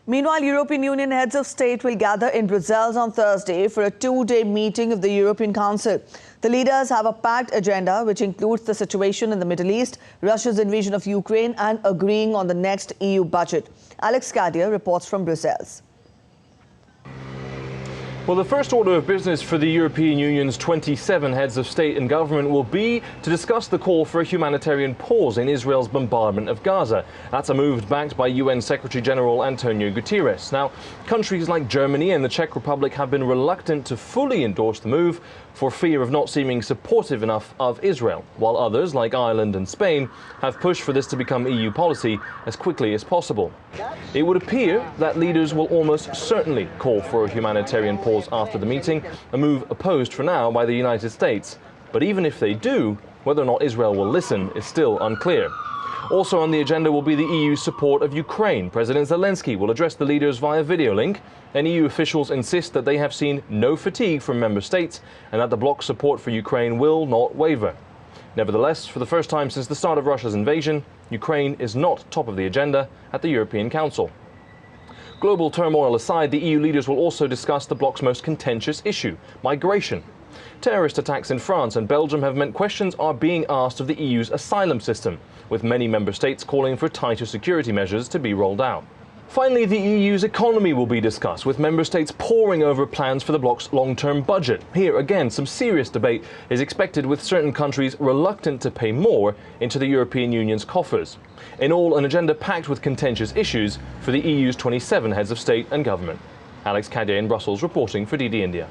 Meanwhile, European Union heads of state will gather in Brussels on Thursday for a two-day meeting of the European Council. The leaders have a packed agenda which includes the situation in the Middle East, Russia's invasion of Ukraine and agreeing on the next EU budget. Alex Cadier reports from Brussels. Well, the first order of business for the European Union's 27 heads of state and government will be to discuss the call for a humanitarian pause in Israel's bombardment of Gaza. That's a move backed by UN Secretary-General Antonio Guterres. Now, countries like Germany and the Czech Republic have been reluctant to fully endorse the move for fear of not seeming supportive enough of Israel, while others, like Ireland and Spain, have pushed for this to become EU policy as quickly as possible. It would appear that leaders will almost certainly call for a humanitarian pause after the meeting, a move opposed for now by the United States. But even if they do, whether or not Israel will listen is still unclear. Also on the agenda will be the EU's support of Ukraine. President Zelensky will address the leaders via video link, and EU officials insist that they have seen no fatigue from member states and that the bloc's support for Ukraine will not waver. Nevertheless, for the first time since the start of Russia's invasion, Ukraine is not top of the agenda at the European Council. Global turmoil aside, the EU leaders will also discuss the bloc's most contentious issue, migration. Terrorist attacks in France and Belgium have meant questions are being asked of the EU's asylum system, with many member states calling for tighter security measures to be rolled out. Finally, the EU's economy will be discussed, with member states poring over plans for the bloc's long-term budget. Here, again, some serious debate is expected, with certain countries reluctant to pay more into the European Union's coffers. In all, an agenda packed with contentious issues for the EU's 27 heads of state and government. Alex Cadier in Brussels reporting for DD India.